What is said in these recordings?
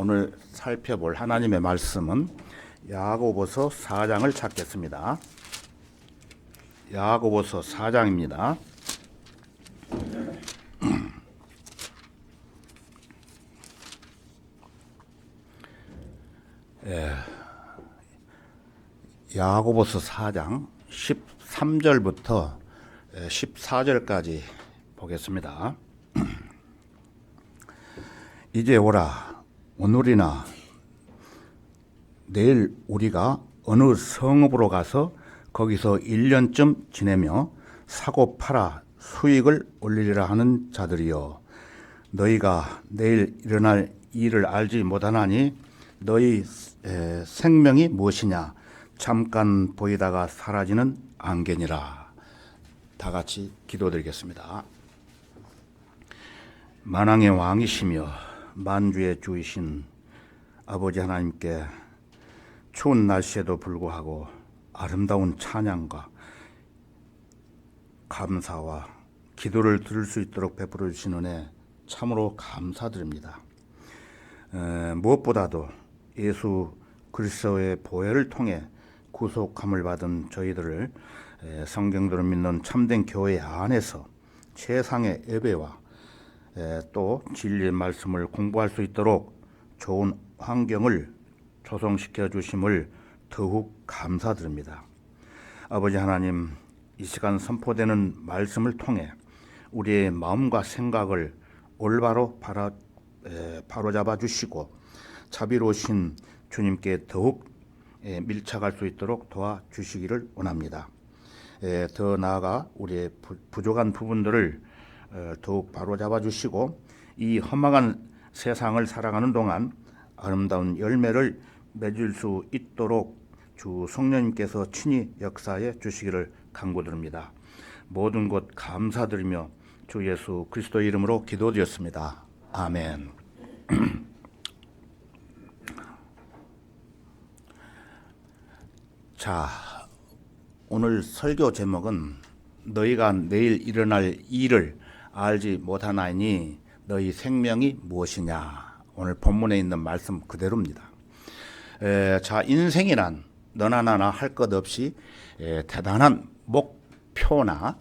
오늘 살펴볼 하나님의 말씀은 야고보서 4장을 찾겠습니다. 야고보서 4장입니다. 야고보서 4장 13절부터 14절까지 보겠습니다. 이제 오라. 오늘이나 내일 우리가 어느 성읍으로 가서 거기서 1년쯤 지내며 사고 팔아 수익을 올리리라 하는 자들이여, 너희가 내일 일어날 일을 알지 못하나니 너희 생명이 무엇이냐? 잠깐 보이다가 사라지는 안개니라. 다 같이 기도드리겠습니다. 만왕의 왕이시며 만주의 주이신 아버지 하나님께 추운 날씨에도 불구하고 아름다운 찬양과 감사와 기도를 들을 수 있도록 베풀어 주신 은혜 참으로 감사드립니다. 무엇보다도 예수 그리스도의 보혈을 통해 구속함을 받은 저희들을 성경대로 믿는 참된 교회 안에서 최상의 예배와 또 진리의 말씀을 공부할 수 있도록 좋은 환경을 조성시켜 주심을 더욱 감사드립니다. 아버지 하나님, 이 시간 선포되는 말씀을 통해 우리의 마음과 생각을 올바로 바로잡아 주시고 자비로우신 주님께 더욱 밀착할 수 있도록 도와주시기를 원합니다. 더 나아가 우리의 부족한 부분들을 더욱 바로잡아 주시고 이 험악한 세상을 살아가는 동안 아름다운 열매를 맺을 수 있도록 주 성령님께서 친히 역사해 주시기를 간구드립니다. 모든 것 감사드리며 주 예수 그리스도 이름으로 기도드렸습니다. 아멘. 자, 오늘 설교 제목은 너희가 내일 일어날 일을 알지 못하나니 너희 생명이 무엇이냐. 오늘 본문에 있는 말씀 그대로입니다. 자, 인생이란 너나 나나 할 것 없이 대단한 목표나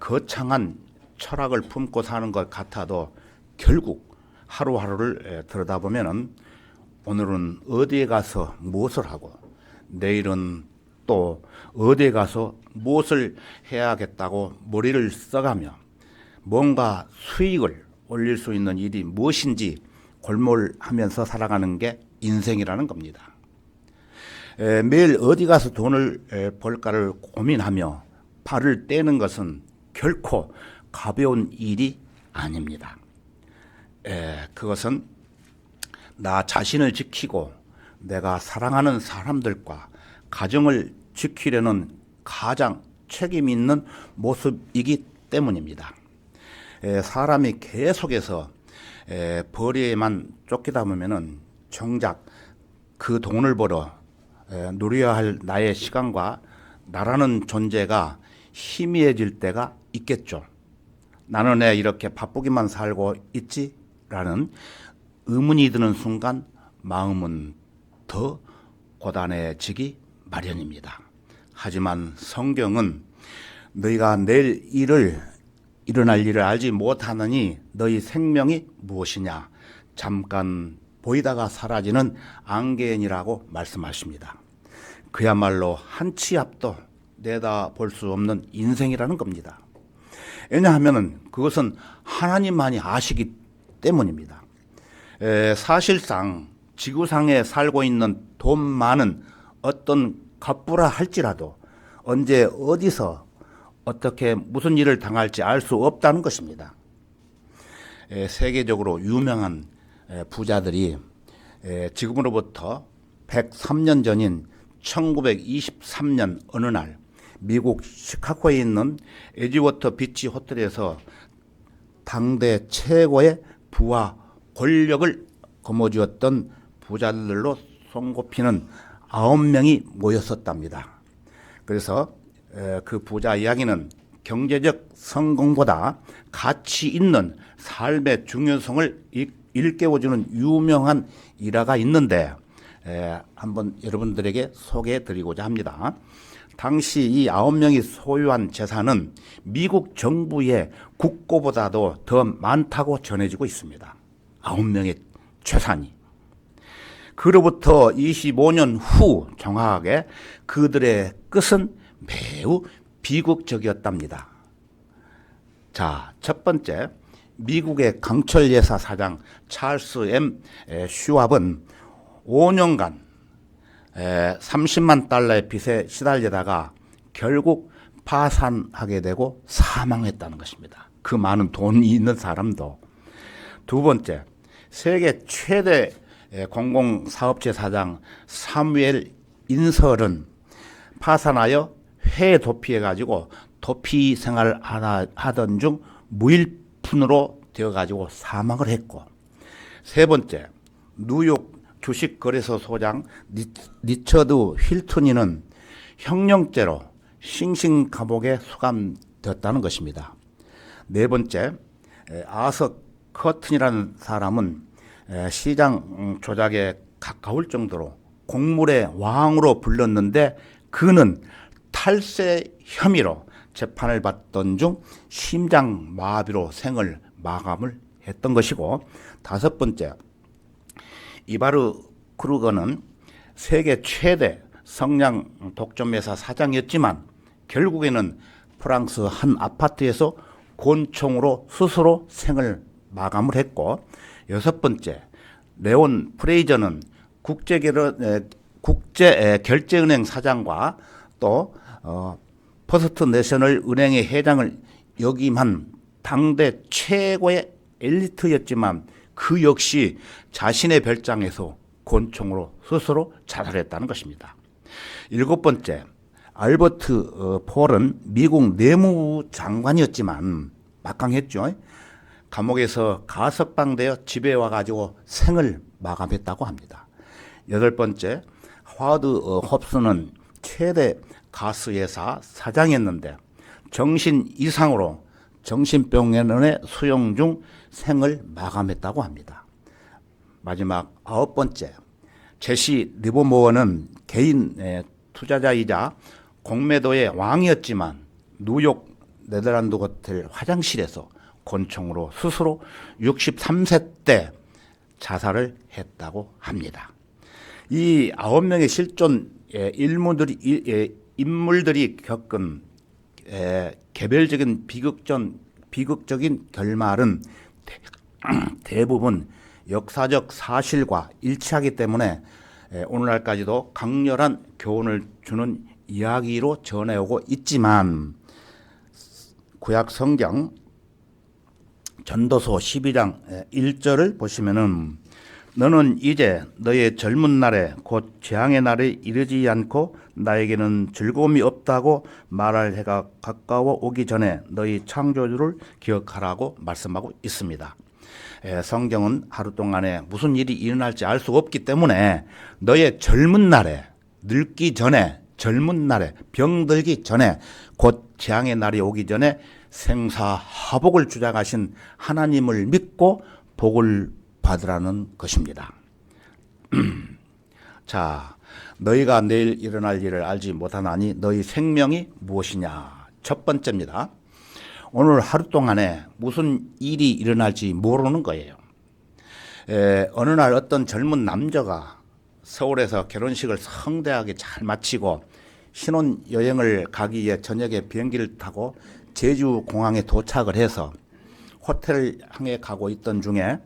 거창한 철학을 품고 사는 것 같아도 결국 하루하루를 들여다보면 오늘은 어디에 가서 무엇을 하고 내일은 또 어디에 가서 무엇을 해야겠다고 머리를 써가며 뭔가 수익을 올릴 수 있는 일이 무엇인지 골몰하면서 살아가는 게 인생이라는 겁니다. 매일 어디 가서 돈을 벌까를 고민하며 발을 떼는 것은 결코 가벼운 일이 아닙니다. 그것은 나 자신을 지키고 내가 사랑하는 사람들과 가정을 지키려는 가장 책임 있는 모습이기 때문입니다. 사람이 계속해서 벌이에만 쫓기다 보면은 정작 그 돈을 벌어 누려야 할 나의 시간과 나라는 존재가 희미해질 때가 있겠죠. 나는 왜 이렇게 바쁘기만 살고 있지라는 의문이 드는 순간 마음은 더 고단해지기 마련입니다. 하지만 성경은 너희가 내일 일어날 일을 알지 못하느니 너희 생명이 무엇이냐? 잠깐 보이다가 사라지는 안개니라고 말씀하십니다. 그야말로 한 치 앞도 내다볼 수 없는 인생이라는 겁니다. 왜냐하면 그것은 하나님만이 아시기 때문입니다. 사실상 지구상에 살고 있는 돈 많은 어떤 갑부라 할지라도 언제 어디서 어떻게 무슨 일을 당할지 알 수 없다는 것입니다. 세계적으로 유명한 부자들이 지금으로부터 103년 전인 1923년 어느 날 미국 시카고에 있는 에지워터 비치 호텔에서 당대 최고의 부와 권력을 거머쥐었던 부자들로 손꼽히는 9명이 모였었답니다. 그래서 그 부자 이야기는 경제적 성공보다 가치 있는 삶의 중요성을 일깨워주는 유명한 일화가 있는데 한번 여러분들에게 소개해 드리고자 합니다. 당시 이 9명이 소유한 재산은 미국 정부의 국고보다도 더 많다고 전해지고 있습니다. 9명의 재산이. 그로부터 25년 후 정확하게 그들의 끝은 매우 비극적이었답니다. 자, 첫 번째, 미국의 강철 예사 사장 찰스 M. 슈왑은 5년간 30만 달러의 빚에 시달리다가 결국 파산하게 되고 사망했다는 것입니다. 그 많은 돈이 있는 사람도. 두 번째, 세계 최대 공공사업체 사장 사무엘 인설은 파산하여 해외 도피해가지고 도피 생활을 하던 중 무일푼으로 되어가지고 사망을 했고, 세 번째, 뉴욕 주식거래소 소장 리처드 힐튼이는 형령죄로 싱싱 감옥에 수감되었다는 것입니다. 네 번째, 아서 커튼이라는 사람은 시장 조작에 가까울 정도로 곡물의 왕으로 불렸는데 그는 탈세 혐의로 재판을 받던 중 심장 마비로 생을 마감을 했던 것이고, 다섯 번째, 이바르 크루거는 세계 최대 성냥 독점회사 사장이었지만 결국에는 프랑스 한 아파트에서 권총으로 스스로 생을 마감을 했고, 여섯 번째, 레온 프레이저는 국제결제은행 사장과 또 퍼스트 내셔널 은행의 회장을 역임한 당대 최고의 엘리트였지만 그 역시 자신의 별장에서 권총으로 스스로 자살했다는 것입니다. 일곱 번째, 알버트 폴은 미국 내무부 장관이었지만 막강했죠. 감옥에서 가석방되어 집에 와가지고 생을 마감했다고 합니다. 여덟 번째, 하워드 홉스는 최대 가스회사 사장이었는데 정신 이상으로 정신병원에 수용 중 생을 마감했다고 합니다. 마지막 아홉 번째, 제시 리버모어는 개인 투자자이자 공매도의 왕이었지만 뉴욕 네덜란드 호텔 화장실에서 권총으로 스스로 63세 때 자살을 했다고 합니다. 이 9명의 실존 인물들이 겪은 개별적인 비극적인 결말은 대부분 역사적 사실과 일치하기 때문에 오늘날까지도 강렬한 교훈을 주는 이야기로 전해오고 있지만, 구약 성경 전도서 12장 1절을 보시면은 너는 이제 너의 젊은 날에 곧 재앙의 날에 이르지 않고 나에게는 즐거움이 없다고 말할 해가 가까워 오기 전에 너희 창조주를 기억하라고 말씀하고 있습니다. 성경은 하루 동안에 무슨 일이 일어날지 알 수 없기 때문에 너의 젊은 날에, 늙기 전에, 젊은 날에, 병들기 전에, 곧 재앙의 날이 오기 전에 생사화복을 주장하신 하나님을 믿고 복을 받으라는 것입니다. 자, 너희가 내일 일어날 일을 알지 못하나니 너희 생명이 무엇이냐. 첫 번째입니다. 오늘 하루 동안에 무슨 일이 일어날지 모르는 거예요. 어느 날 어떤 젊은 남자가 서울에서 결혼식을 성대하게 잘 마치고 신혼여행을 가기 위해 저녁에 비행기를 타고 제주공항에 도착을 해서 호텔을 향해 가고 있던 중에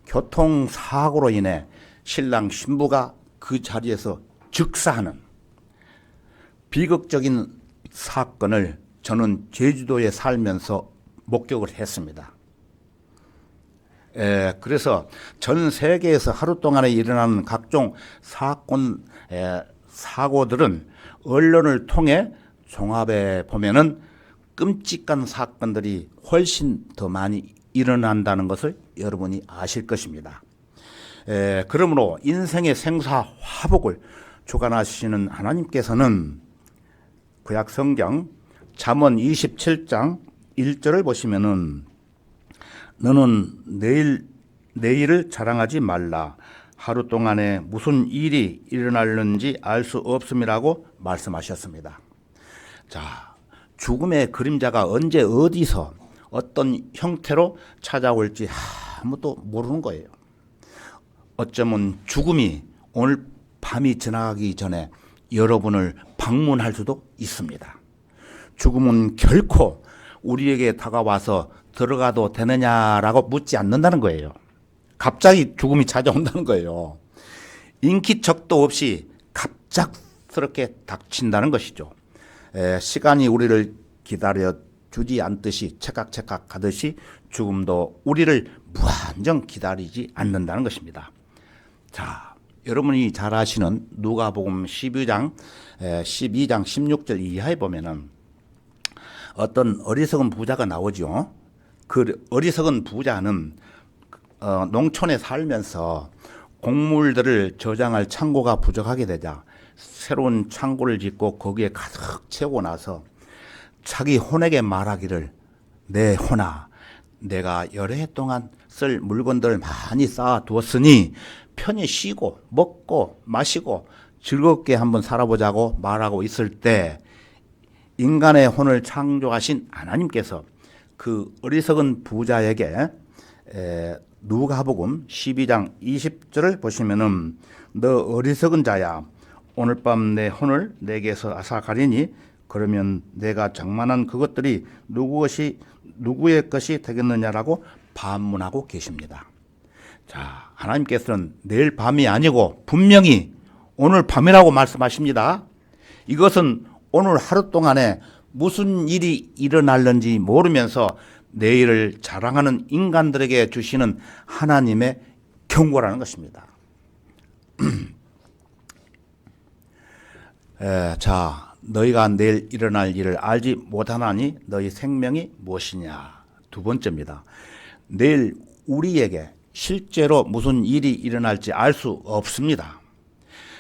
교통사고로 인해 신랑 신부가 그 자리에서 즉사하는 비극적인 사건을 저는 제주도에 살면서 목격을 했습니다. 그래서 전 세계에서 하루 동안에 일어나는 각종 사고들은 언론을 통해 종합해 보면은 끔찍한 사건들이 훨씬 더 많이 일어난다는 것을 여러분이 아실 것입니다. 그러므로 인생의 생사화복을 주관하시는 하나님께서는 구약 성경 잠언 27장 1절을 보시면은 너는 내일 내일을 자랑하지 말라. 하루 동안에 무슨 일이 일어날는지 알 수 없음이라고 말씀하셨습니다. 자, 죽음의 그림자가 언제 어디서 어떤 형태로 찾아올지 아무도 모르는 거예요. 어쩌면 죽음이 오늘 밤이 지나가기 전에 여러분을 방문할 수도 있습니다. 죽음은 결코 우리에게 다가와서 들어가도 되느냐라고 묻지 않는다는 거예요. 갑자기 죽음이 찾아온다는 거예요. 인기척도 없이 갑작스럽게 닥친다는 것이죠. 시간이 우리를 기다려 주지 않듯이 체각체각 하듯이 죽음도 우리를 무한정 기다리지 않는다는 것입니다. 자, 여러분이 잘 아시는 누가복음 12장 16절 이하에 보면은 어떤 어리석은 부자가 나오죠. 그 어리석은 부자는 농촌에 살면서 곡물들을 저장할 창고가 부족하게 되자 새로운 창고를 짓고 거기에 가득 채우고 나서 자기 혼에게 말하기를, 내 혼아, 내가 여러 해 동안 쓸 물건들을 많이 쌓아두었으니 편히 쉬고 먹고 마시고 즐겁게 한번 살아보자고 말하고 있을 때 인간의 혼을 창조하신 하나님께서 그 어리석은 부자에게 누가복음 12장 20절을 보시면은, 너 어리석은 자야, 오늘 밤 내 혼을 내게서 앗아가리니 그러면 내가 장만한 그것들이 누구의 것이 되겠느냐라고 반문하고 계십니다. 자, 하나님께서는 내일 밤이 아니고 분명히 오늘 밤이라고 말씀하십니다. 이것은 오늘 하루 동안에 무슨 일이 일어날는지 모르면서 내일을 자랑하는 인간들에게 주시는 하나님의 경고라는 것입니다. 자, 너희가 내일 일어날 일을 알지 못하나니 너희 생명이 무엇이냐. 두 번째입니다. 내일 우리에게 실제로 무슨 일이 일어날지 알 수 없습니다.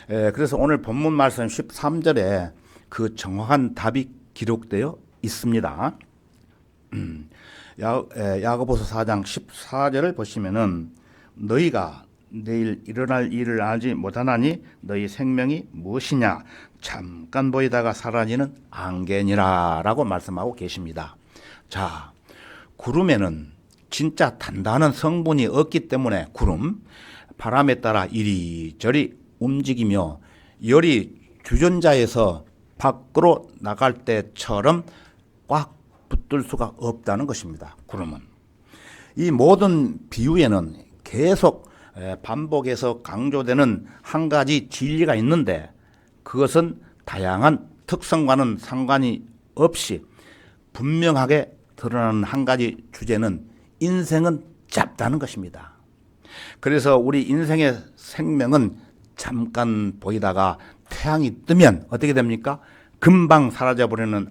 그래서 오늘 본문 말씀 13절에 그 정확한 답이 기록되어 있습니다. 야고보서 4장 14절을 보시면은, 너희가 내일 일어날 일을 알지 못하나니 너희 생명이 무엇이냐, 잠깐 보이다가 사라지는 안개니라 라고 말씀하고 계십니다. 자, 구름에는 진짜 단단한 성분이 없기 때문에 구름, 바람에 따라 이리저리 움직이며 열이 주전자에서 밖으로 나갈 때처럼 꽉 붙들 수가 없다는 것입니다. 구름은. 이 모든 비유에는 계속 반복해서 강조되는 한 가지 진리가 있는데, 그것은 다양한 특성과는 상관이 없이 분명하게 드러나는 한 가지 주제는 인생은 짧다는 것입니다. 그래서 우리 인생의 생명은 잠깐 보이다가 태양이 뜨면 어떻게 됩니까? 금방 사라져버리는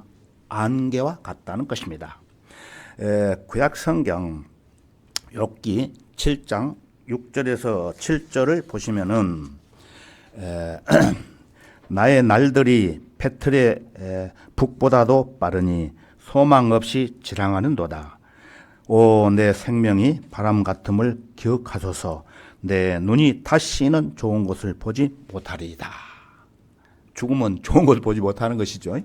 안개와 같다는 것입니다. 구약 성경 욥기 7장 6절에서 7절을 보시면은 나의 날들이 배틀의 북보다도 빠르니 소망 없이 지랑하는도다. 오, 내 생명이 바람 같음을 기억하소서. 내 눈이 다시는 좋은 것을 보지 못하리이다. 죽음은 좋은 것을 보지 못하는 것이죠.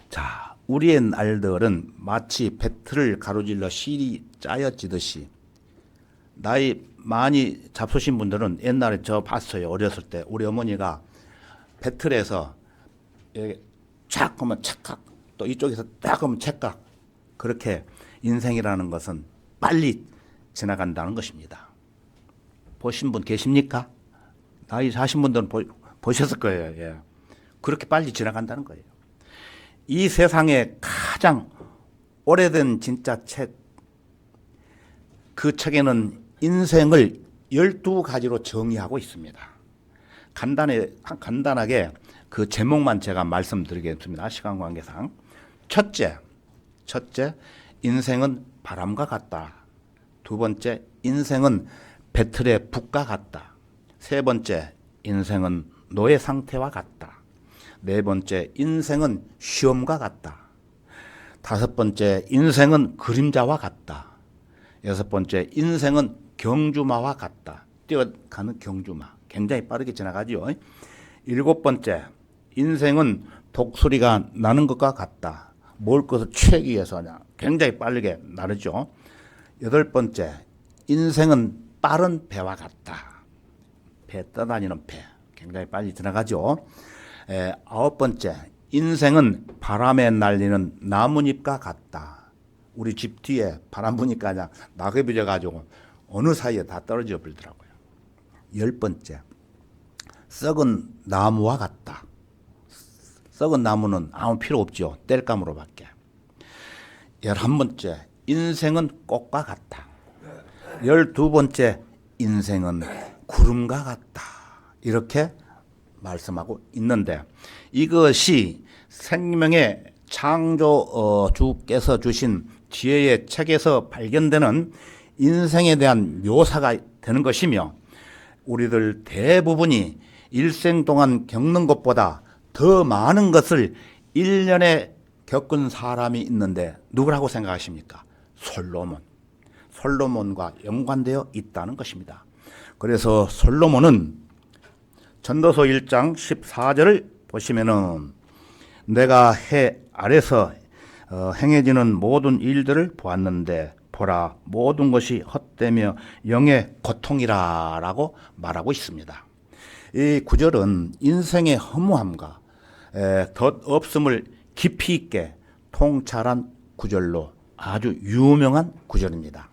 자, 우리의 날들은 마치 배틀을 가로질러 실이 짜여지듯이, 나이 많이 잡수신 분들은 옛날에 저 봤어요. 어렸을 때 우리 어머니가 배틀에서 쫙 하면 착각, 또 이쪽에서 딱 하면 착각, 그렇게 인생이라는 것은 빨리 지나간다는 것입니다. 보신 분 계십니까? 나이 사신 분들은 보셨을 거예요. 예. 그렇게 빨리 지나간다는 거예요. 이 세상에 가장 오래된 진짜 책, 그 책에는 인생을 12가지로 정의하고 있습니다. 간단하게 그 제목만 제가 말씀드리겠습니다. 시간 관계상. 첫째, 인생은 바람과 같다. 두 번째, 인생은 배틀의 북과 같다. 세 번째, 인생은 노예 상태와 같다. 네 번째, 인생은 시험과 같다. 다섯 번째, 인생은 그림자와 같다. 여섯 번째, 인생은 경주마와 같다. 뛰어가는 경주마. 굉장히 빠르게 지나가죠. 일곱 번째, 인생은 독수리가 나는 것과 같다. 먹을 것을 취하기 위해서 굉장히 빠르게 나르죠. 여덟 번째, 인생은 빠른 배와 같다. 배 떠다니는 배. 굉장히 빨리 지나가죠. 아홉 번째, 인생은 바람에 날리는 나뭇잎과 같다. 우리 집 뒤에 바람 부니까 그냥 낙엽이 져가지고 어느 사이에 다 떨어져 버리더라고요. 열 번째, 썩은 나무와 같다. 썩은 나무는 아무 필요 없죠. 땔감으로밖에. 11번째, 인생은 꽃과 같다. 12번째, 인생은 구름과 같다. 이렇게 말씀하고 있는데, 이것이 생명의 창조주께서 주신 지혜의 책에서 발견되는 인생에 대한 묘사가 되는 것이며, 우리들 대부분이 일생 동안 겪는 것보다 더 많은 것을 1년에 겪은 사람이 있는데 누구라고 생각하십니까? 솔로몬과 연관되어 있다는 것입니다. 그래서 솔로몬은 전도서 1장 14절을 보시면은 내가 해 아래서 행해지는 모든 일들을 보았는데 보라 모든 것이 헛되며 영의 고통이라 라고 말하고 있습니다. 이 구절은 인생의 허무함과 덧없음을 깊이 있게 통찰한 구절로 아주 유명한 구절입니다.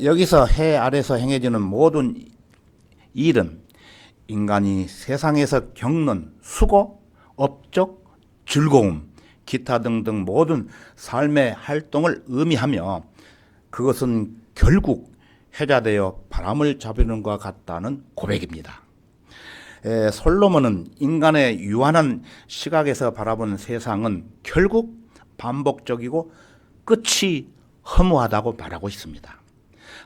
여기서 해 아래서 행해지는 모든 일은 인간이 세상에서 겪는 수고, 업적, 즐거움, 기타 등등 모든 삶의 활동을 의미하며 그것은 결국 해자되어 바람을 잡으는 것과 같다는 고백입니다. 솔로몬은 인간의 유한한 시각에서 바라본 세상은 결국 반복적이고 끝이 허무하다고 말하고 있습니다.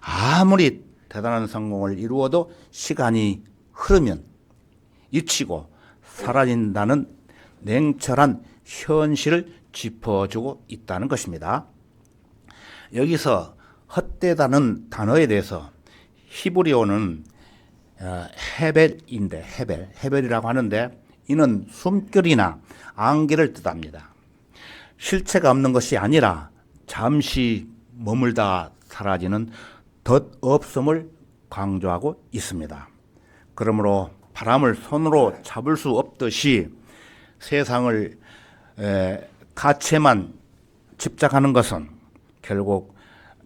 아무리 대단한 성공을 이루어도 시간이 흐르면 잊히고 사라진다는 냉철한 현실을 짚어주고 있다는 것입니다. 여기서 헛되다는 단어에 대해서 히브리어는 헤벨인데 헤벨이라고 하는데 이는 숨결이나 안개를 뜻합니다. 실체가 없는 것이 아니라 잠시 머물다 사라지는 덧없음을 강조하고 있습니다. 그러므로 바람을 손으로 잡을 수 없듯이 세상을 가치에만 집착하는 것은 결국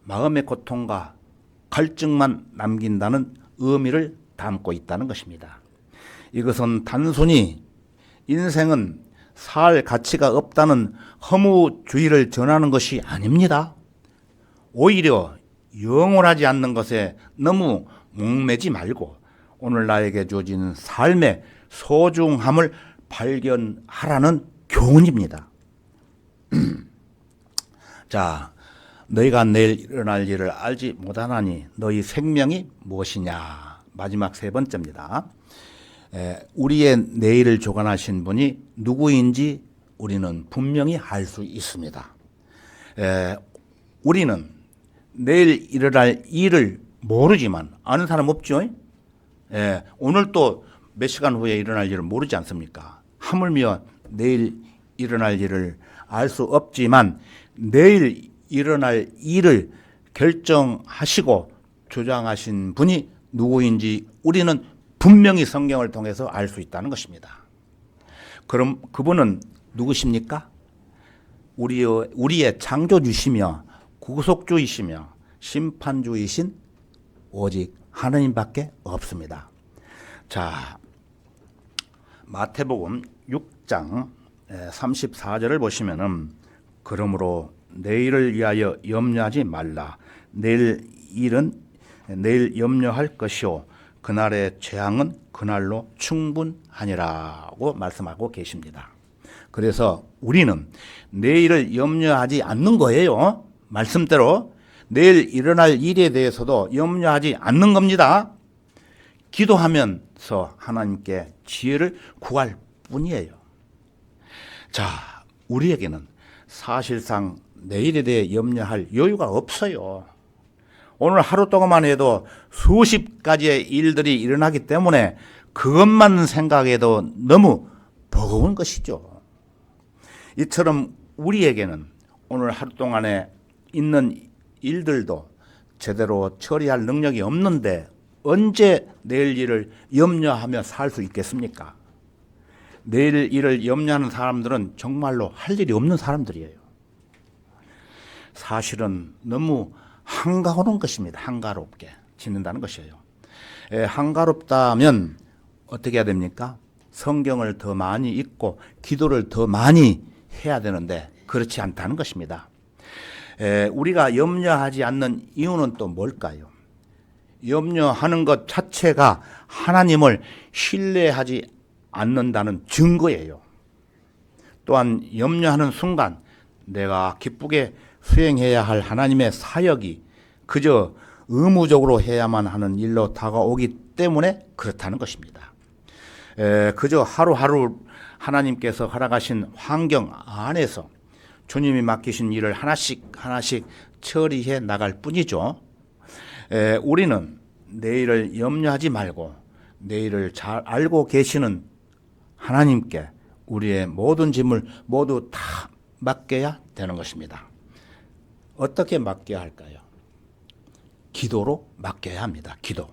마음의 고통과 갈증만 남긴다는 의미를 담고 있다는 것입니다. 이것은 단순히 인생은 살 가치가 없다는 허무주의를 전하는 것이 아닙니다. 오히려 영원하지 않는 것에 너무 목매지 말고 오늘 나에게 주어진 삶의 소중함을 발견하라는 교훈입니다. 자, 너희가 내일 일어날 일을 알지 못하나니 너희 생명이 무엇이냐. 마지막 세 번째입니다. 우리의 내일을 주관하신 분이 누구인지 우리는 분명히 알 수 있습니다. 우리는 내일 일어날 일을 모르지만 아는 사람 없죠? 오늘 또 몇 시간 후에 일어날 일을 모르지 않습니까? 하물며 내일 일어날 일을 알 수 없지만 내일 일어날 일을 결정하시고 주장하신 분이 누구인지 우리는 분명히 성경을 통해서 알 수 있다는 것입니다. 그럼 그분은 누구십니까? 우리의 창조주시며 구속주이시며 심판주이신 오직 하나님밖에 없습니다. 자, 마태복음 6장 34절을 보시면은 그러므로 내일을 위하여 염려하지 말라. 내일 일은 내일 염려할 것이요 그날의 재앙은 그날로 충분하니라고 말씀하고 계십니다. 그래서 우리는 내일을 염려하지 않는 거예요. 말씀대로 내일 일어날 일에 대해서도 염려하지 않는 겁니다. 기도하면서 하나님께 지혜를 구할 뿐이에요. 자, 우리에게는 사실상 내일에 대해 염려할 여유가 없어요. 오늘 하루 동안만 해도 수십 가지의 일들이 일어나기 때문에 그것만 생각해도 너무 버거운 것이죠. 이처럼 우리에게는 오늘 하루 동안에 있는 일들도 제대로 처리할 능력이 없는데 언제 내일 일을 염려하며 살 수 있겠습니까? 내일 일을 염려하는 사람들은 정말로 할 일이 없는 사람들이에요. 사실은 너무 한가로운 것입니다. 한가롭게 지낸다는 것이에요. 한가롭다면 어떻게 해야 됩니까? 성경을 더 많이 읽고 기도를 더 많이 해야 되는데 그렇지 않다는 것입니다. 우리가 염려하지 않는 이유는 또 뭘까요? 염려하는 것 자체가 하나님을 신뢰하지 않는다는 증거예요. 또한 염려하는 순간 내가 기쁘게 수행해야 할 하나님의 사역이 그저 의무적으로 해야만 하는 일로 다가오기 때문에 그렇다는 것입니다. 그저 하루하루 하나님께서 허락하신 환경 안에서 주님이 맡기신 일을 하나씩 처리해 나갈 뿐이죠. 우리는 내일을 염려하지 말고 내일을 잘 알고 계시는 하나님께 우리의 모든 짐을 모두 다 맡겨야 되는 것입니다. 어떻게 맡겨야 할까요? 기도로 맡겨야 합니다. 기도.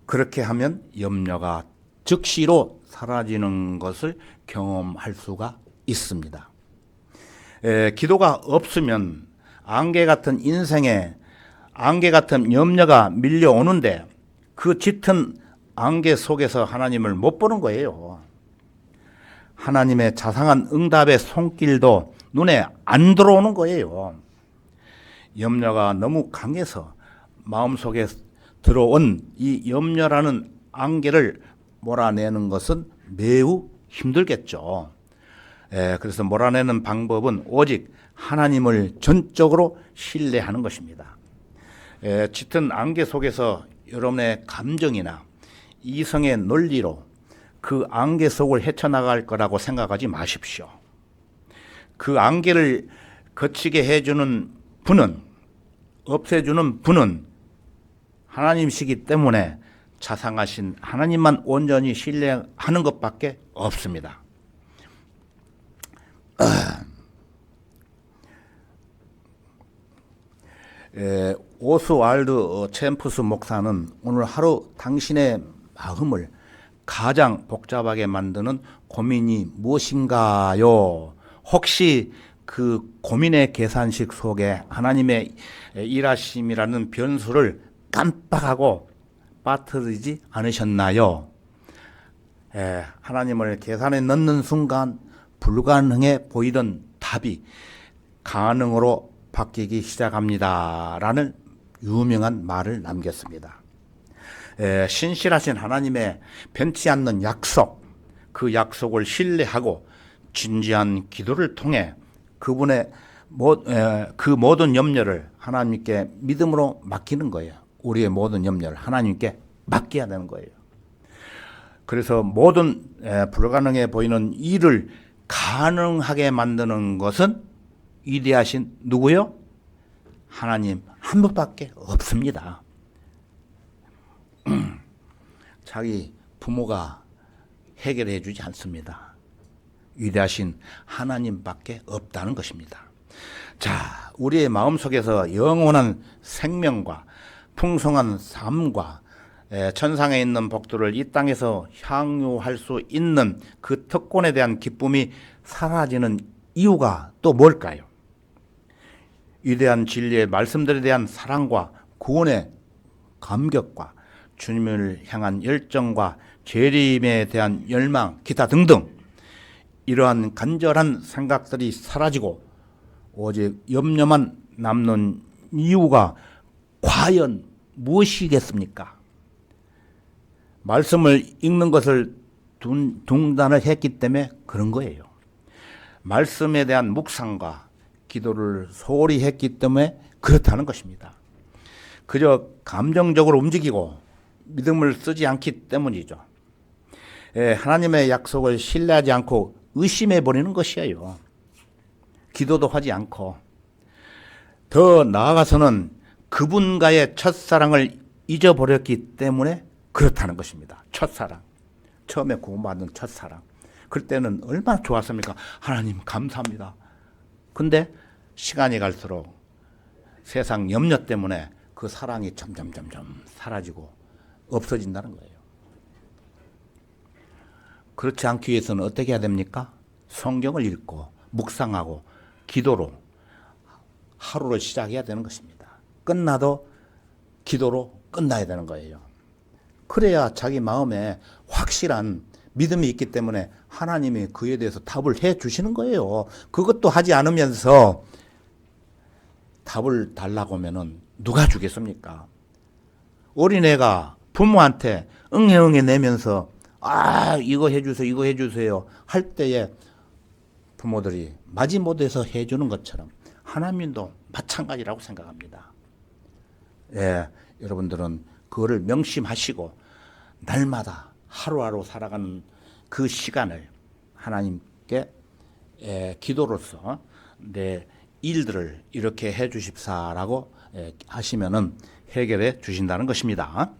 그렇게 하면 염려가 즉시로 사라지는 것을 경험할 수가 있습니다. 기도가 없으면 안개 같은 인생에 안개 같은 염려가 밀려오는데 그 짙은 안개 속에서 하나님을 못 보는 거예요. 하나님의 자상한 응답의 손길도 눈에 안 들어오는 거예요. 염려가 너무 강해서 마음속에 들어온 이 염려라는 안개를 몰아내는 것은 매우 힘들겠죠. 그래서 몰아내는 방법은 오직 하나님을 전적으로 신뢰하는 것입니다. 짙은 안개 속에서 여러분의 감정이나 이성의 논리로 그 안개 속을 헤쳐나갈 거라고 생각하지 마십시오. 그 안개를 거치게 해주는 분은, 없애주는 분은 하나님이시기 때문에 자상하신 하나님만 온전히 신뢰하는 것밖에 없습니다. 오스왈드 챔프스 목사는 오늘 하루 당신의 마음을 가장 복잡하게 만드는 고민이 무엇인가요? 혹시 그 고민의 계산식 속에 하나님의 일하심이라는 변수를 깜빡하고 빠뜨리지 않으셨나요? 하나님을 계산에 넣는 순간 불가능해 보이던 답이 가능으로 바뀌기 시작합니다. 라는 유명한 말을 남겼습니다. 신실하신 하나님의 변치 않는 약속, 그 약속을 신뢰하고 진지한 기도를 통해 그분의 그 모든 염려를 하나님께 믿음으로 맡기는 거예요. 우리의 모든 염려를 하나님께 맡겨야 되는 거예요. 그래서 모든 불가능해 보이는 일을 가능하게 만드는 것은 위대하신 누구요? 하나님 한 분밖에 없습니다. 자기 부모가 해결해 주지 않습니다. 위대하신 하나님밖에 없다는 것입니다. 자, 우리의 마음속에서 영원한 생명과 풍성한 삶과 천상에 있는 복들을 이 땅에서 향유할 수 있는 그 특권에 대한 기쁨이 사라지는 이유가 또 뭘까요? 위대한 진리의 말씀들에 대한 사랑과 구원의 감격과 주님을 향한 열정과 재림에 대한 열망, 기타 등등 이러한 간절한 생각들이 사라지고 오직 염려만 남는 이유가 과연 무엇이겠습니까? 말씀을 읽는 것을 중단을 했기 때문에 그런 거예요. 말씀에 대한 묵상과 기도를 소홀히 했기 때문에 그렇다는 것입니다. 그저 감정적으로 움직이고 믿음을 쓰지 않기 때문이죠. 하나님의 약속을 신뢰하지 않고 의심해 버리는 것이에요. 기도도 하지 않고 더 나아가서는 그분과의 첫사랑을 잊어버렸기 때문에 그렇다는 것입니다. 첫사랑. 처음에 구원받은 첫사랑. 그때는 얼마나 좋았습니까? 하나님 감사합니다. 근데 시간이 갈수록 세상 염려 때문에 그 사랑이 점점 사라지고 없어진다는 거예요. 그렇지 않기 위해서는 어떻게 해야 됩니까? 성경을 읽고 묵상하고 기도로 하루를 시작해야 되는 것입니다. 끝나도 기도로 끝나야 되는 거예요. 그래야 자기 마음에 확실한 믿음이 있기 때문에 하나님이 그에 대해서 답을 해 주시는 거예요. 그것도 하지 않으면서 답을 달라고 하면은 누가 주겠습니까? 어린애가 부모한테 응애 내면서 이거 해주세요, 이거 해주세요 할 때에 부모들이 마지못해서 해주는 것처럼 하나님도 마찬가지라고 생각합니다. 예, 여러분들은 그거를 명심하시고 날마다 하루하루 살아가는 그 시간을 하나님께 기도로서 내 일들을 이렇게 해 주십사라고 하시면은 해결해 주신다는 것입니다.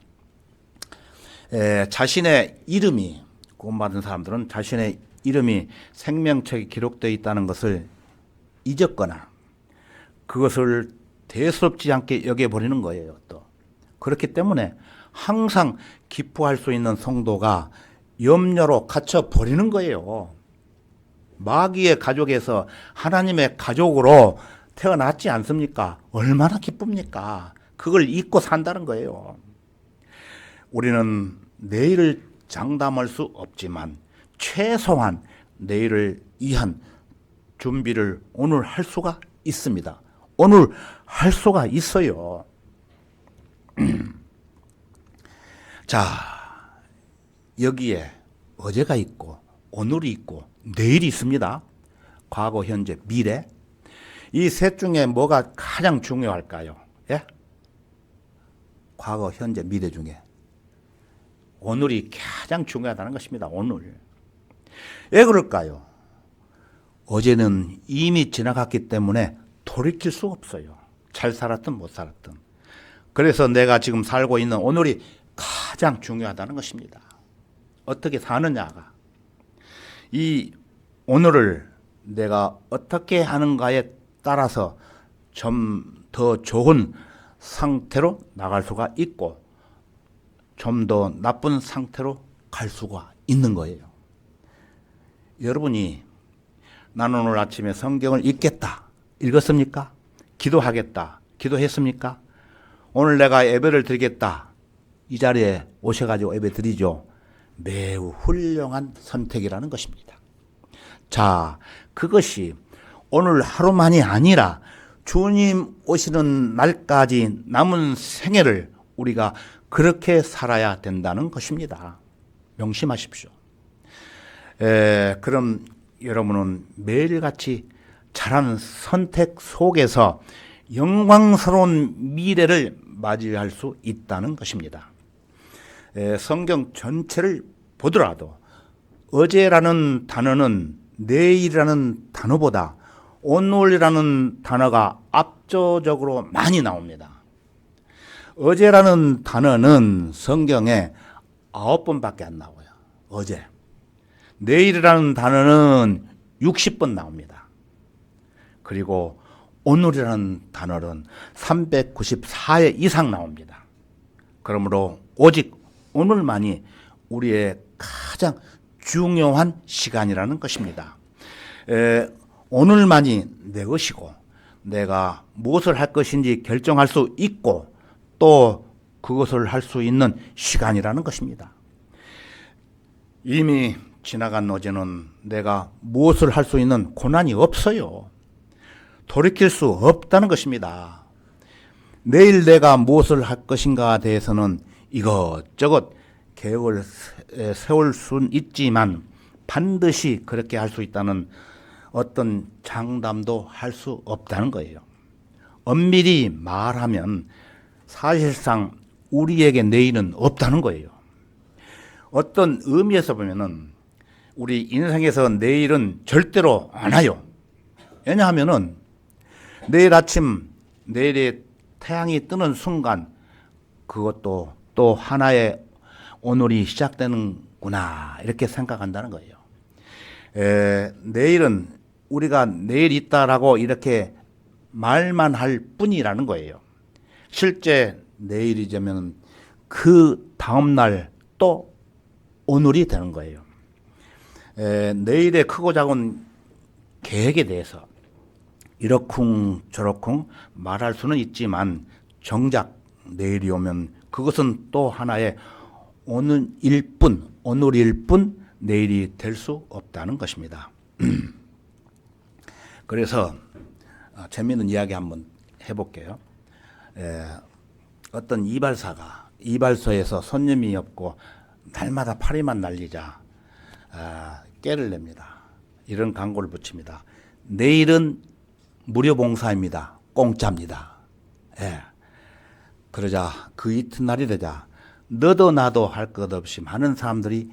자신의 이름이, 구원받은 사람들은 자신의 이름이 생명책에 기록되어 있다는 것을 잊었거나 그것을 대수롭지 않게 여겨버리는 거예요. 또 그렇기 때문에 항상 기뻐할 수 있는 성도가 염려로 갇혀버리는 거예요. 마귀의 가족에서 하나님의 가족으로 태어났지 않습니까? 얼마나 기쁩니까? 그걸 잊고 산다는 거예요. 우리는 내일을 장담할 수 없지만 최소한 내일을 위한 준비를 오늘 할 수가 있습니다. 오늘 할 수가 있어요. 자, 여기에 어제가 있고 오늘이 있고 내일이 있습니다. 과거, 현재, 미래. 이 셋 중에 뭐가 가장 중요할까요? 예? 과거, 현재, 미래 중에 오늘이 가장 중요하다는 것입니다. 오늘. 왜 그럴까요? 어제는 이미 지나갔기 때문에 돌이킬 수 없어요. 잘 살았든 못 살았든. 그래서 내가 지금 살고 있는 오늘이 가장 중요하다는 것입니다. 어떻게 사느냐가. 이 오늘을 내가 어떻게 하는가에 따라서 좀 더 좋은 상태로 나갈 수가 있고 좀 더 나쁜 상태로 갈 수가 있는 거예요. 여러분이 나는 오늘 아침에 성경을 읽겠다. 읽었습니까? 기도하겠다. 기도했습니까? 오늘 내가 예배를 드리겠다. 이 자리에 오셔가지고 예배 드리죠. 매우 훌륭한 선택이라는 것입니다. 자, 그것이 오늘 하루만이 아니라 주님 오시는 날까지 남은 생애를 우리가 그렇게 살아야 된다는 것입니다. 명심하십시오. 그럼 여러분은 매일같이 잘하는 선택 속에서 영광스러운 미래를 맞이할 수 있다는 것입니다. 성경 전체를 보더라도 어제라는 단어는 내일이라는 단어보다 오늘이라는 단어가 압도적으로 많이 나옵니다. 어제라는 단어는 성경에 9번밖에 안 나와요. 어제. 내일이라는 단어는 60번 나옵니다. 그리고 오늘이라는 단어는 394회 이상 나옵니다. 그러므로 오직 오늘만이 우리의 가장 중요한 시간이라는 것입니다. 오늘만이 내 것이고 내가 무엇을 할 것인지 결정할 수 있고 또 그것을 할 수 있는 시간이라는 것입니다. 이미 지나간 어제는 내가 무엇을 할 수 있는 고난이 없어요. 돌이킬 수 없다는 것입니다. 내일 내가 무엇을 할 것인가에 대해서는 이것저것 계획을 세울 수는 있지만 반드시 그렇게 할 수 있다는 어떤 장담도 할 수 없다는 거예요. 엄밀히 말하면 사실상 우리에게 내일은 없다는 거예요. 어떤 의미에서 보면은 우리 인생에서 내일은 절대로 안 와요. 왜냐하면은 내일 아침 내일의 태양이 뜨는 순간 그것도 또 하나의 오늘이 시작되는구나 이렇게 생각한다는 거예요. 내일은 우리가 내일 있다라고 이렇게 말만 할 뿐이라는 거예요. 실제 내일이 되면 그 다음날 또 오늘이 되는 거예요. 내일의 크고 작은 계획에 대해서 이러쿵 저러쿵 말할 수는 있지만 정작 내일이 오면 그것은 또 하나의 오늘일 뿐 내일이 될 수 없다는 것입니다. 그래서 재미있는 이야기 한번 해볼게요. 어떤 이발사가 이발소에서 손님이 없고 날마다 파리만 날리자 깨를 냅니다. 이런 광고를 붙입니다. 내일은 무료 봉사입니다. 공짜입니다. 그러자 그 이튿날이 되자 너도 나도 할 것 없이 많은 사람들이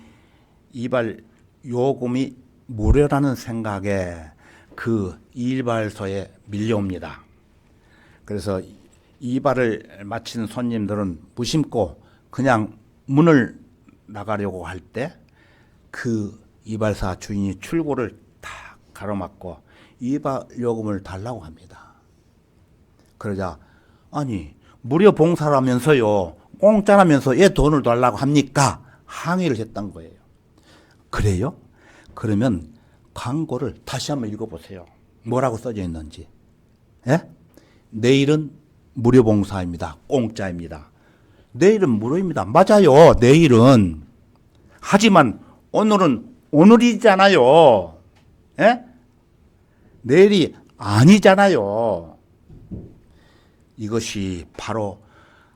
이발 요금이 무료라는 생각에 그 이발소에 밀려옵니다. 그래서 이발을 마친 손님들은 무심코 그냥 문을 나가려고 할 때 그 이발사 주인이 출구를 다 가로막고 이발 요금을 달라고 합니다. 그러자 아니 무료 봉사라면서요 공짜라면서 왜 돈을 달라고 합니까? 항의를 했던 거예요. 그래요? 그러면 광고를 다시 한번 읽어보세요. 뭐라고 써져 있는지. 내일은 무료 봉사입니다. 공짜입니다. 내일은 무료입니다. 맞아요. 내일은. 하지만 오늘은 오늘이잖아요. 내일이 아니잖아요. 이것이 바로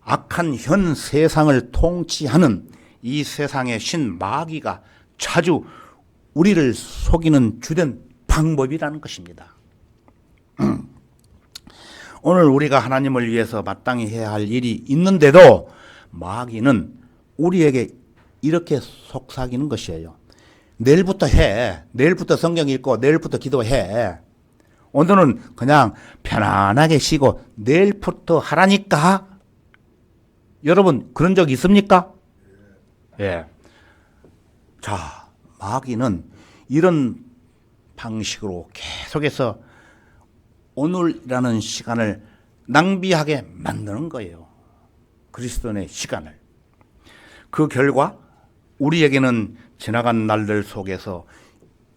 악한 현 세상을 통치하는 이 세상의 신 마귀가 자주 우리를 속이는 주된 방법이라는 것입니다. 오늘 우리가 하나님을 위해서 마땅히 해야 할 일이 있는데도 마귀는 우리에게 이렇게 속삭이는 것이에요. 내일부터 해. 내일부터 성경 읽고 내일부터 기도해. 오늘은 그냥 편안하게 쉬고 내일부터 하라니까. 여러분 그런 적 있습니까? 자, 마귀는 이런 방식으로 계속해서 오늘이라는 시간을 낭비하게 만드는 거예요. 그리스도인의 시간을. 그 결과 우리에게는 지나간 날들 속에서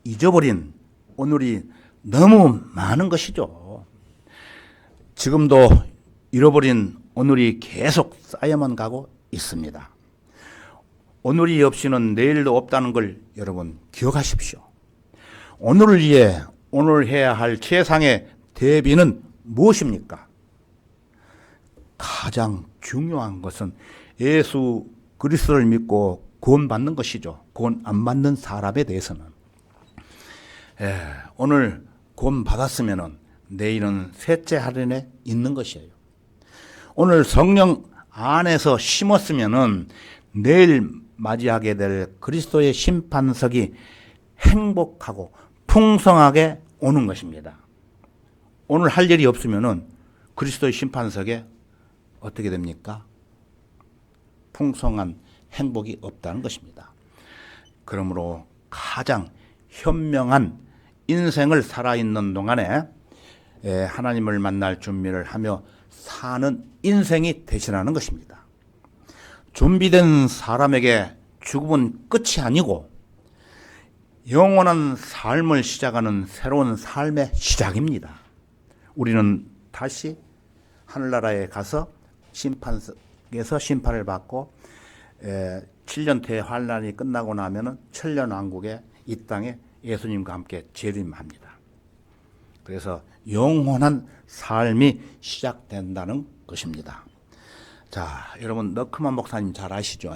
잊어버린 오늘이 너무 많은 것이죠. 지금도 잃어버린 오늘이 계속 쌓여만 가고 있습니다. 오늘이 없이는 내일도 없다는 걸 여러분 기억하십시오. 오늘을 위해 오늘 해야 할 최상의 대비는 무엇입니까? 가장 중요한 것은 예수 그리스도를 믿고 구원받는 것이죠. 구원 안 받는 사람에 대해서는. 오늘 구원받았으면 내일은 셋째 하늘에 있는 것이에요. 오늘 성령 안에서 심었으면 내일 맞이하게 될 그리스도의 심판석이 행복하고 풍성하게 오는 것입니다. 오늘 할 일이 없으면 그리스도의 심판석에 어떻게 됩니까? 풍성한 행복이 없다는 것입니다. 그러므로 가장 현명한 인생을 살아있는 동안에 하나님을 만날 준비를 하며 사는 인생이 되시라는 것입니다. 준비된 사람에게 죽음은 끝이 아니고 영원한 삶을 시작하는 새로운 삶의 시작입니다. 우리는 다시 하늘나라에 가서 심판석에서 심판을 받고 7년째 환란이 끝나고 나면은 천년왕국에 이 땅에 예수님과 함께 재림합니다. 그래서 영원한 삶이 시작된다는 것입니다. 자, 여러분 너크만 목사님 잘 아시죠?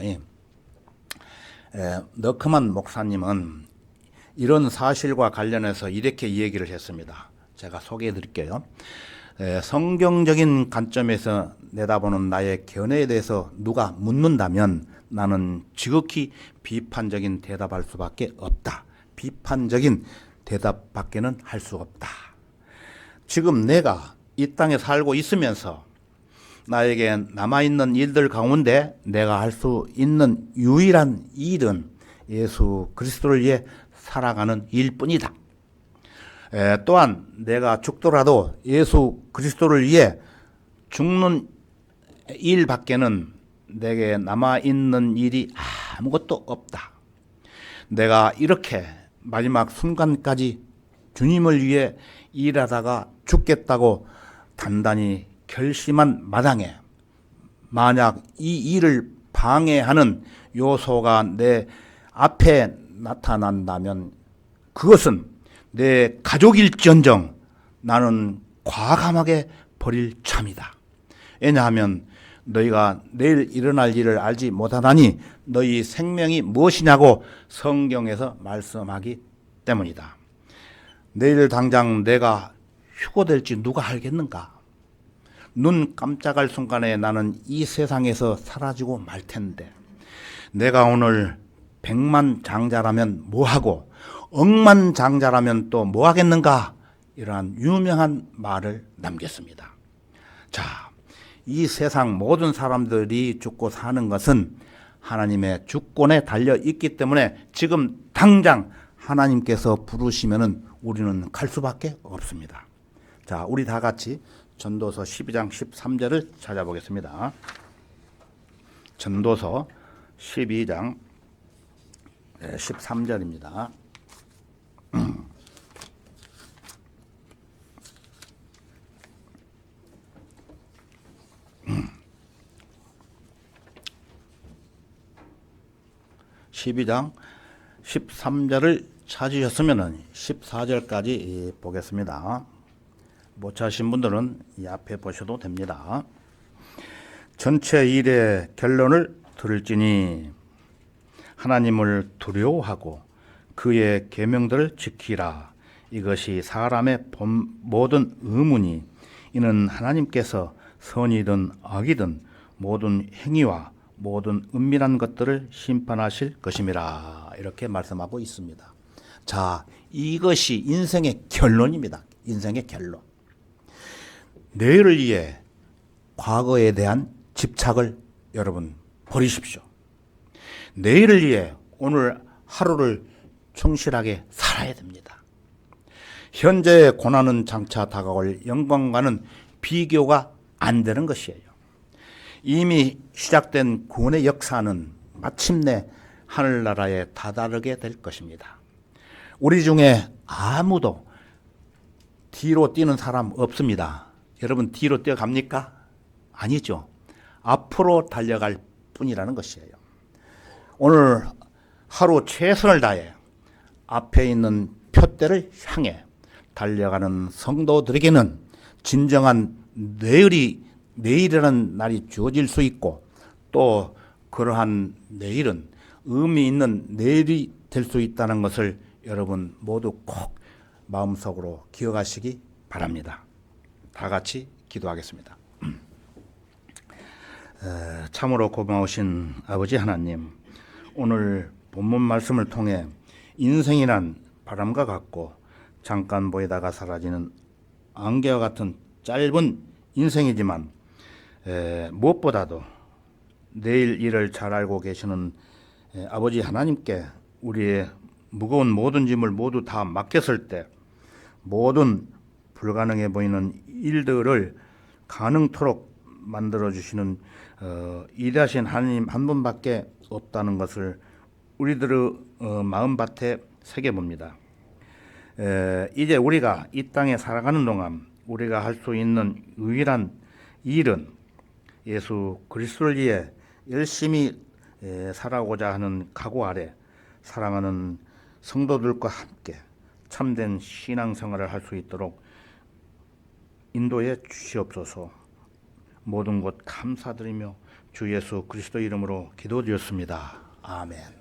너크만 목사님은 이런 사실과 관련해서 이렇게 얘기를 했습니다. 제가 소개해 드릴게요. 성경적인 관점에서 내다보는 나의 견해에 대해서 누가 묻는다면 나는 지극히 비판적인 대답할 수밖에 없다. 비판적인 대답밖에는 할 수 없다. 지금 내가 이 땅에 살고 있으면서 나에게 남아있는 일들 가운데 내가 할 수 있는 유일한 일은 예수 그리스도를 위해 살아가는 일뿐이다. 또한 내가 죽더라도 예수 그리스도를 위해 죽는 일밖에는 내게 남아있는 일이 아무것도 없다. 내가 이렇게 마지막 순간까지 주님을 위해 일하다가 죽겠다고 단단히 결심한 마당에 만약 이 일을 방해하는 요소가 내 앞에 나타난다면 그것은 내 가족일지언정 나는 과감하게 버릴 참이다. 왜냐하면 너희가 내일 일어날 일을 알지 못하다니 너희 생명이 무엇이냐고 성경에서 말씀하기 때문이다. 내일 당장 내가 휴고될지 누가 알겠는가? 눈 깜짝할 순간에 나는 이 세상에서 사라지고 말 텐데 내가 오늘 100만 장자라면 뭐하고 억만 장자라면 또 뭐하겠는가? 이러한 유명한 말을 남겼습니다. 자, 이 세상 모든 사람들이 죽고 사는 것은 하나님의 주권에 달려 있기 때문에 지금 당장 하나님께서 부르시면은 우리는 갈 수밖에 없습니다. 자, 우리 다 같이 전도서 12장 13절을 찾아보겠습니다. 전도서 12장 13절입니다. (12장) 13절을 찾으셨으면 14절까지 보겠습니다. 못 찾으신 분들은 이 앞에 보셔도 됩니다. 전체 일의 결론을 들을지니 하나님을 두려워하고 그의 계명들을 지키라. 이것이 사람의 모든 의문이 이는 하나님께서 선이든 악이든 모든 행위와 모든 은밀한 것들을 심판하실 것임이라. 이렇게 말씀하고 있습니다. 자, 이것이 인생의 결론입니다. 인생의 결론. 내일을 위해 과거에 대한 집착을 여러분 버리십시오. 내일을 위해 오늘 하루를 충실하게 살아야 됩니다. 현재의 고난은 장차 다가올 영광과는 비교가 안 되는 것이에요. 이미 시작된 구원의 역사는 마침내 하늘나라에 다다르게 될 것입니다. 우리 중에 아무도 뒤로 뛰는 사람 없습니다. 여러분 뒤로 뛰어갑니까? 아니죠. 앞으로 달려갈 뿐이라는 것이에요. 오늘 하루 최선을 다해 앞에 있는 표대를 향해 달려가는 성도들에게는 진정한 내일이라는 날이 주어질 수 있고 또 그러한 내일은 의미 있는 내일이 될 수 있다는 것을 여러분 모두 꼭 마음속으로 기억하시기 바랍니다. 다 같이 기도하겠습니다. 참으로 고마우신 아버지 하나님, 오늘 본문 말씀을 통해 인생이란 바람과 같고 잠깐 보이다가 사라지는 안개와 같은 짧은 인생이지만 무엇보다도 내일 일을 잘 알고 계시는 아버지 하나님께 우리의 무거운 모든 짐을 모두 다 맡겼을 때 모든 불가능해 보이는 일들을 가능토록 만들어주시는 위대하신 하나님 한 분밖에 없다는 것을 우리들의 마음밭에 새겨봅니다. 이제 우리가 이 땅에 살아가는 동안 우리가 할 수 있는 유일한 일은 예수 그리스도를 위해 열심히 살아가고자 하는 각오 아래 사랑하는 성도들과 함께 참된 신앙생활을 할 수 있도록 인도해 주시옵소서. 모든 것 감사드리며 주 예수 그리스도 이름으로 기도드렸습니다. 아멘.